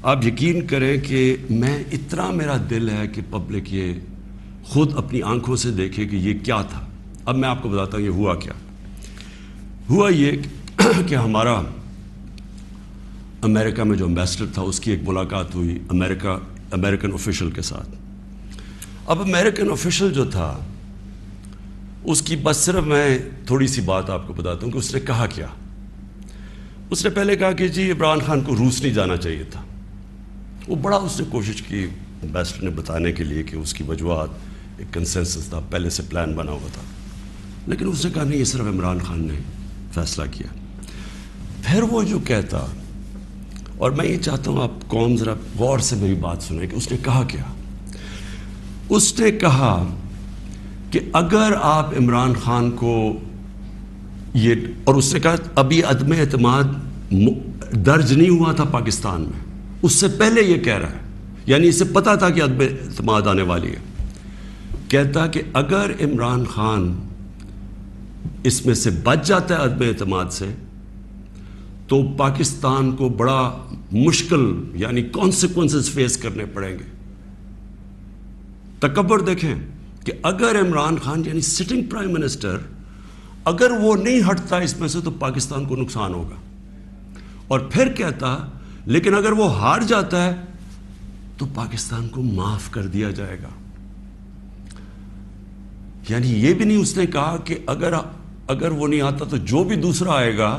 آپ یقین کریں کہ میں اتنا میرا دل ہے کہ پبلک یہ خود اپنی آنکھوں سے دیکھے کہ یہ کیا تھا. اب میں آپ کو بتاتا ہوں یہ ہوا کیا. ہوا یہ کہ ہمارا امریکہ میں جو امبیسڈر تھا اس کی ایک ملاقات ہوئی امریکن آفیشل کے ساتھ. اب امریکن آفیشل جو تھا اس کی بس صرف میں تھوڑی سی بات آپ کو بتاتا ہوں کہ اس نے کہا کیا. اس نے پہلے کہا کہ جی عمران خان کو روس نہیں جانا چاہیے تھا. وہ بڑا اس نے کوشش کی امبیسڈر نے بتانے کے لیے کہ اس کی وجوہات ایک کنسنسس تھا, پہلے سے پلان بنا ہوا تھا, لیکن اس نے کہا نہیں یہ صرف عمران خان نے فیصلہ کیا. پھر وہ جو کہتا, اور میں یہ چاہتا ہوں آپ قوم ذرا غور سے میری بات سنیں کہ اس نے کہا کیا. اس نے کہا کہ اگر آپ عمران خان کو یہ, اور اس نے کہا ابھی عدم اعتماد درج نہیں ہوا تھا پاکستان میں, اس سے پہلے یہ کہہ رہا ہے, یعنی اسے پتا تھا کہ عدم اعتماد آنے والی ہے. کہتا کہ اگر عمران خان اس میں سے بچ جاتا ہے عدم اعتماد سے تو پاکستان کو بڑا مشکل یعنی کانسیکوینسز فیس کرنے پڑیں گے. تکبر دیکھیں کہ اگر عمران خان یعنی سٹنگ پرائم منسٹر اگر وہ نہیں ہٹتا اس میں سے تو پاکستان کو نقصان ہوگا. اور پھر کہتا لیکن اگر وہ ہار جاتا ہے تو پاکستان کو معاف کر دیا جائے گا. یعنی یہ بھی نہیں اس نے کہا کہ اگر وہ نہیں آتا تو جو بھی دوسرا آئے گا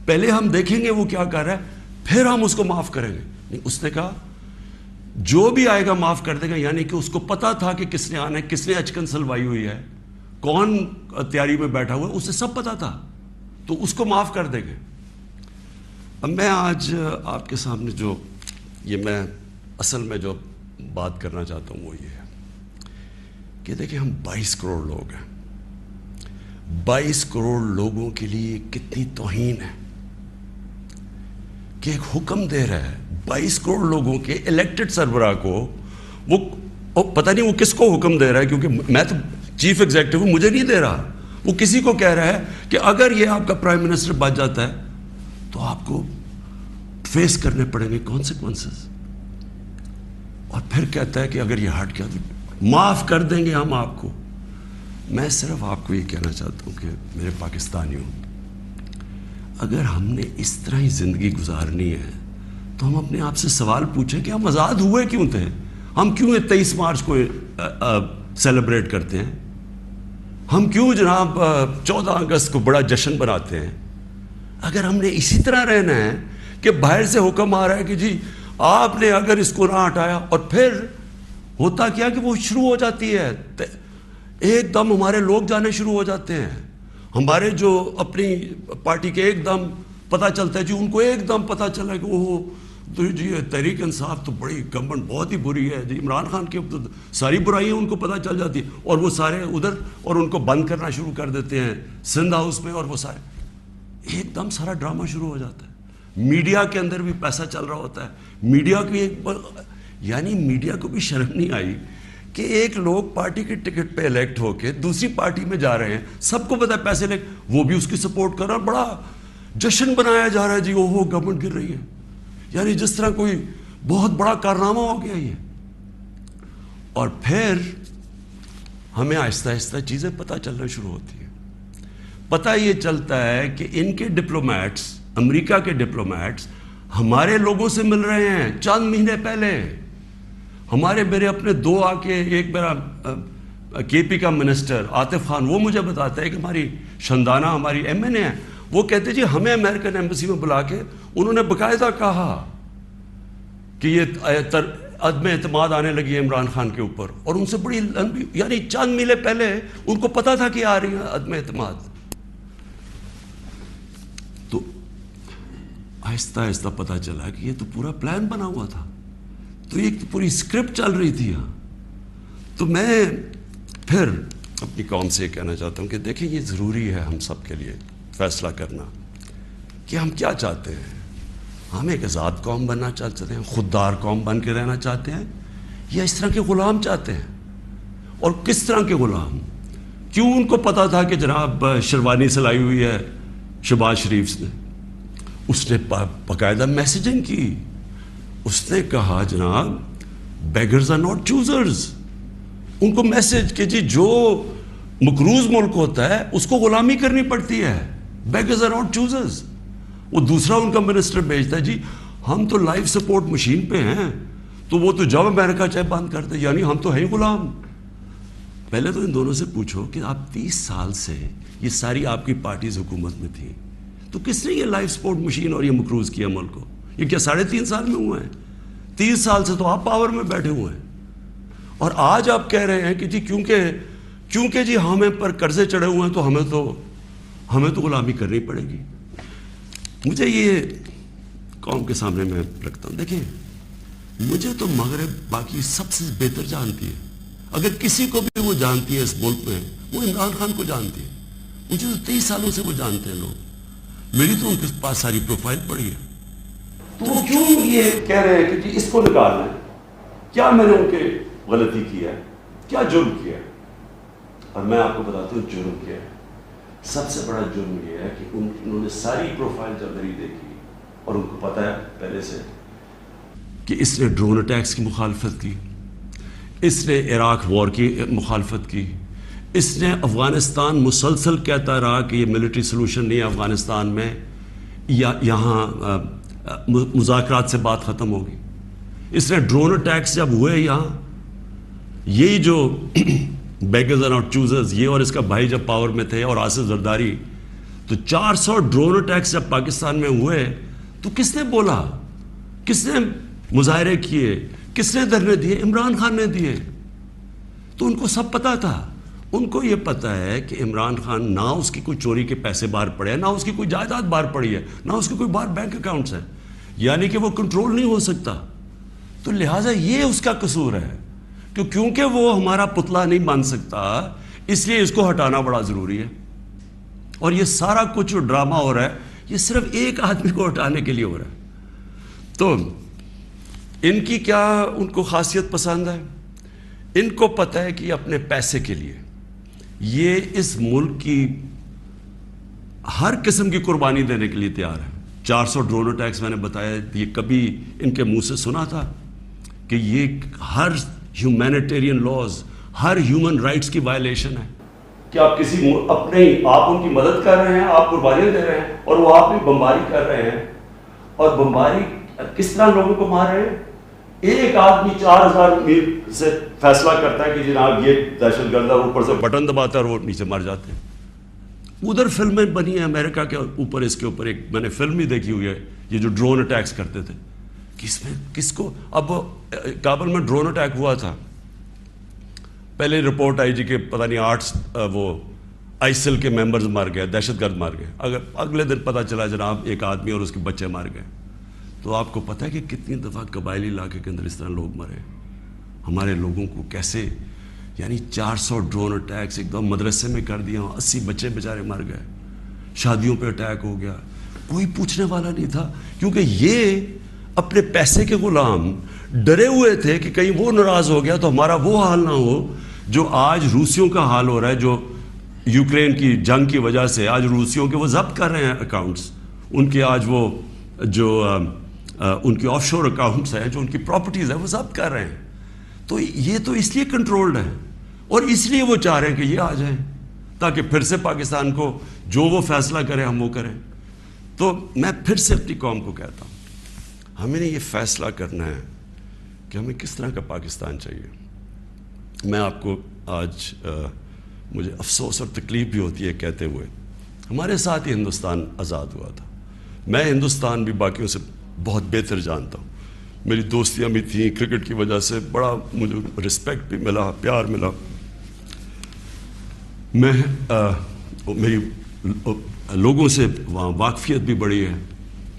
پہلے ہم دیکھیں گے وہ کیا کر رہا ہے پھر ہم اس کو معاف کریں گے. نہیں, اس نے کہا جو بھی آئے گا معاف کر دے گا. یعنی کہ اس کو پتا تھا کہ کس نے آنا ہے, کس نے اچکن سلوائی ہوئی ہے, کون تیاری میں بیٹھا ہوا ہے, اسے سب پتا تھا, تو اس کو معاف کر دیں گے. اب میں آج آپ کے سامنے جو یہ میں اصل میں جو بات کرنا چاہتا ہوں وہ یہ ہے کہ دیکھیں ہم 22 کروڑ لوگ ہیں. 22 کروڑ لوگوں کے لیے کتنی توہین ہے کہ ایک حکم دے رہا ہے 22 کروڑ لوگوں کے الیکٹڈ سربراہ کو. وہ پتہ نہیں وہ کس کو حکم دے رہا ہے, کیونکہ میں تو چیف ایگزیکٹو ہوں, مجھے نہیں دے رہا. وہ کسی کو کہہ رہا ہے کہ اگر یہ آپ کا پرائم منسٹر بچ جاتا ہے تو آپ کو فیس کرنے پڑیں گے کانسیکوینسز. اور پھر کہتا ہے کہ اگر یہ ہٹ گیا تو معاف کر دیں گے ہم آپ کو. میں صرف آپ کو یہ کہنا چاہتا ہوں کہ میرے پاکستانیوں, اگر ہم نے اس طرح ہی زندگی گزارنی ہے تو ہم اپنے آپ سے سوال پوچھیں کہ ہم آزاد ہوئے کیوں تھے. ہم کیوں 23 مارچ کو سیلیبریٹ کرتے ہیں, ہم کیوں جناب 14 اگست کو بڑا جشن بناتے ہیں. اگر ہم نے اسی طرح رہنا ہے کہ باہر سے حکم آ رہا ہے کہ جی آپ نے اگر اس کو نہ ہٹایا, اور پھر ہوتا کیا کہ وہ شروع ہو جاتی ہے ایک دم ہمارے لوگ جانے شروع ہو جاتے ہیں. ہمارے جو اپنی پارٹی کے ایک دم پتہ چلتا ہے جی, ان کو ایک دم پتہ چلا کہ وہ تو جی تحریک انصاف تو بڑی گورنمنٹ بہت ہی بری ہے جی, عمران خان کی ساری برائیاں ان کو پتہ چل جاتی ہیں, اور وہ سارے ادھر اور ان کو بند کرنا شروع کر دیتے ہیں سندھ ہاؤس میں, اور وہ سارے ایک دم سارا ڈرامہ شروع ہو جاتا ہے. میڈیا کے اندر بھی پیسہ چل رہا ہوتا ہے. میڈیا کی یعنی میڈیا کو بھی شرم نہیں آئی کہ ایک لوگ پارٹی کے ٹکٹ پہ الیکٹ ہو کے دوسری پارٹی میں جا رہے ہیں, سب کو پتا ہے پیسے لے, وہ بھی اس کی سپورٹ کر رہا ہے, بڑا جشن بنایا جا رہا ہے جی وہ گورنمنٹ گر رہی ہے, یعنی جس طرح کوئی بہت بڑا کارنامہ ہو گیا یہ. اور پھر ہمیں آہستہ آہستہ چیزیں پتہ چلنا شروع ہوتی ہیں. پتہ یہ چلتا ہے کہ ان کے ڈپلومیٹس, امریکہ کے ڈپلومیٹس ہمارے لوگوں سے مل رہے ہیں چند مہینے پہلے. میرے اپنے 2 آ کے, ایک میرا کے پی کا منسٹر عاطف خان, وہ مجھے بتاتا ہے کہ ہماری شندانہ ہماری ایم این اے ہے, وہ کہتے جی ہمیں امریکن ایمبیسی میں بلا کے انہوں نے باقاعدہ کہا کہ یہ عدم اعتماد آنے لگی ہے عمران خان کے اوپر, اور ان سے بڑی لمبی یعنی چند مہینے پہلے ان کو پتا تھا کہ آ رہی ہے عدم اعتماد. تو آہستہ آہستہ پتہ چلا کہ یہ تو پورا پلان بنا ہوا تھا, تو یہ پوری اسکرپٹ چل رہی تھی یہاں. تو میں پھر اپنی قوم سے یہ کہنا چاہتا ہوں کہ دیکھیں یہ ضروری ہے ہم سب کے لیے فیصلہ کرنا کہ ہم کیا چاہتے ہیں. ہم ایک آزاد قوم بننا چاہتے ہیں, خوددار قوم بن کے رہنا چاہتے ہیں, یا اس طرح کے غلام چاہتے ہیں. اور کس طرح کے غلام, کیوں ان کو پتا تھا کہ جناب شیروانی سلائی ہوئی ہے شہباز شریف نے, اس نے باقاعدہ میسیجنگ کی, اس نے کہا جناب بیگرز آر ناٹ چوزرز. ان کو میسج کہ جی جو مقروض ملک ہوتا ہے اس کو غلامی کرنی پڑتی ہے. Beggars are not choosers. وہ دوسرا ان کا منسٹر بھیجتا ہے جی ہم تو لائف سپورٹ مشین پہ ہیں, تو وہ تو جب امریکہ چاہے بند کر دے, یعنی ہم تو ہیں غلام. پہلے تو ان دونوں سے پوچھو کہ آپ 30 سال سے یہ ساری آپ کی پارٹیز حکومت میں تھی, تو کس نے یہ لائف سپورٹ مشین اور یہ مقروض کیا ملک کو؟ یہ کیا 3.5 سال میں ہوئے ہیں؟ 30 سال سے تو آپ پاور میں بیٹھے ہوئے ہیں, اور آج آپ کہہ رہے ہیں کہ جی کیونکہ جی ہمیں پر قرضے چڑھے ہوئے ہیں تو ہمیں تو غلامی کرنی پڑے گی. مجھے یہ قوم کے سامنے میں رکھتا ہوں, دیکھیں مجھے تو مغرب باقی سب سے بہتر جانتی ہے. اگر کسی کو بھی وہ جانتی ہے اس ملک میں, وہ عمران خان کو جانتی ہے. مجھے تو 23 سالوں سے وہ جانتے ہیں لوگ, میری تو ان کے پاس ساری پروفائل پڑی ہے. تو وہ کیوں یہ کہہ رہے ہیں کہ جی اس کو نکالنا ہے؟ کیا میں نے ان کے غلطی کیا ہے؟ کیا جرم کیا ہے؟ اور میں آپ کو بتاتا ہوں جرم کیا ہے. سب سے بڑا جرم یہ ہے کہ انہوں نے ساری پروفائل جب میری دیکھی, اور ان کو پتا ہے پہلے سے کہ اس نے ڈرون اٹیکس کی مخالفت کی, اس نے عراق وار کی مخالفت کی, اس نے افغانستان مسلسل کہتا رہا کہ یہ ملٹری سلوشن نہیں ہے افغانستان میں, یا یہاں مذاکرات سے بات ختم ہوگی. اس نے ڈرون اٹیکس جب ہوئے یہاں, یہی جو بیگرز آر ناٹ چوزرز, یہ اور اس کا بھائی جب پاور میں تھے اور آصف زرداری, تو 400 ڈرون اٹیکس جب پاکستان میں ہوئے تو کس نے بولا, کس نے مظاہرے کیے, کس نے دھرنے دیے؟ عمران خان نے دیے. تو ان کو سب پتا تھا. ان کو یہ پتا ہے کہ عمران خان نہ اس کی کوئی چوری کے پیسے باہر پڑے ہیں, نہ اس کی کوئی جائیداد باہر پڑی ہے, نہ اس کے کوئی باہر بینک اکاؤنٹس ہیں, یعنی کہ وہ کنٹرول نہیں ہو سکتا. تو لہٰذا یہ اس کا قصور ہے کہ کیونکہ وہ ہمارا پتلا نہیں بن سکتا, اس لیے اس کو ہٹانا بڑا ضروری ہے. اور یہ سارا کچھ جو ڈرامہ ہو رہا ہے یہ صرف ایک آدمی کو ہٹانے کے لیے ہو رہا ہے. تو ان کی کیا ان کو خاصیت پسند ہے؟ ان کو پتہ ہے کہ یہ اپنے پیسے کے لیے یہ اس ملک کی ہر قسم کی قربانی دینے کے لیے تیار ہے. 400 ڈرون اٹیکس میں نے بتایا, یہ کبھی ان کے منہ سے سنا تھا کہ یہ ہر ہیومینیٹیرین لاز, ہر ہیومن رائٹس کی وائلیشن ہے کہ آپ کسی آپ ان کی مدد کر رہے ہیں, آپ قربانیاں دے رہے ہیں, اور وہ آپ بھی بمباری کر رہے ہیں. اور بمباری کس طرح لوگوں کو مار رہے ہیں؟ ایک آدمی 4000 میل سے فیصلہ کرتا ہے کہ جناب یہ دہشت گرد ہے, اوپر سے بٹن دباتا ہے اور وہ نیچے مر جاتے ہیں. ادھر فلمیں بنی ہیں امریکہ کے اوپر, اس کے اوپر ایک میں نے فلم بھی دیکھی ہوئی ہے, یہ جو ڈرون اٹیکس کرتے تھے. کس کو اب کابل میں ڈرون اٹیک ہوا تھا, پہلے رپورٹ آئی جی کہ پتہ نہیں 8 وہ آئیسل کے ممبرز مار گئے, دہشت گرد مار گئے. اگلے دن پتہ چلا جناب ایک آدمی اور اس کے بچے مار گئے. تو آپ کو پتہ ہے کہ کتنی دفعہ قبائلی علاقے کے اندر اس طرح لوگ مرے, ہمارے لوگوں کو کیسے, یعنی 400 ڈرون اٹیکس ایک دم مدرسے میں کر دیا, 80 بچے بیچارے مر گئے, شادیوں پہ اٹیک ہو گیا, کوئی پوچھنے والا نہیں تھا. کیونکہ یہ اپنے پیسے کے غلام ڈرے ہوئے تھے کہ کہیں وہ ناراض ہو گیا تو ہمارا وہ حال نہ ہو جو آج روسیوں کا حال ہو رہا ہے, جو یوکرین کی جنگ کی وجہ سے آج روسیوں کے وہ ضبط کر رہے ہیں اکاؤنٹس, ان کے آج وہ جو ان کی آف شور اکاؤنٹس ہیں, جو ان کی پراپرٹیز ہیں وہ ضبط کر رہے ہیں. تو یہ تو اس لیے کنٹرولڈ ہے, اور اس لیے وہ چاہ رہے ہیں کہ یہ آ جائیں تاکہ پھر سے پاکستان کو جو وہ فیصلہ کرے ہم وہ کریں. تو میں پھر سے اپنی قوم کو کہتا ہوں, ہمیں نے یہ فیصلہ کرنا ہے کہ ہمیں کس طرح کا پاکستان چاہیے. میں آپ کو آج مجھے افسوس اور تکلیف بھی ہوتی ہے کہتے ہوئے, ہمارے ساتھ ہی ہندوستان آزاد ہوا تھا. میں ہندوستان بھی باقیوں سے بہت بہتر جانتا ہوں, میری دوستیاں بھی تھیں, کرکٹ کی وجہ سے بڑا مجھے رسپیکٹ بھی ملا, پیار ملا. میں میری لوگوں سے وہاں واقفیت بھی بڑی ہے.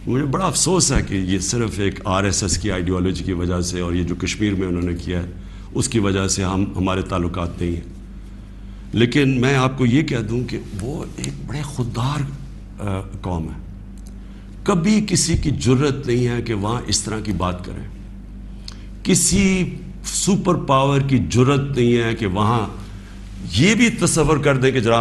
مجھے بڑا افسوس ہے کہ یہ صرف ایک RSS کی آئیڈیالوجی کی وجہ سے اور یہ جو کشمیر میں انہوں نے کیا ہے اس کی وجہ سے ہمارے تعلقات نہیں ہیں. لیکن میں آپ کو یہ کہہ دوں کہ وہ ایک بڑے خوددار قوم ہے. کبھی کسی کی جرت نہیں ہے کہ وہاں اس طرح کی بات کریں. کسی سپر پاور کی جرت نہیں ہے کہ وہاں یہ بھی تصور کر دیں کہ جناب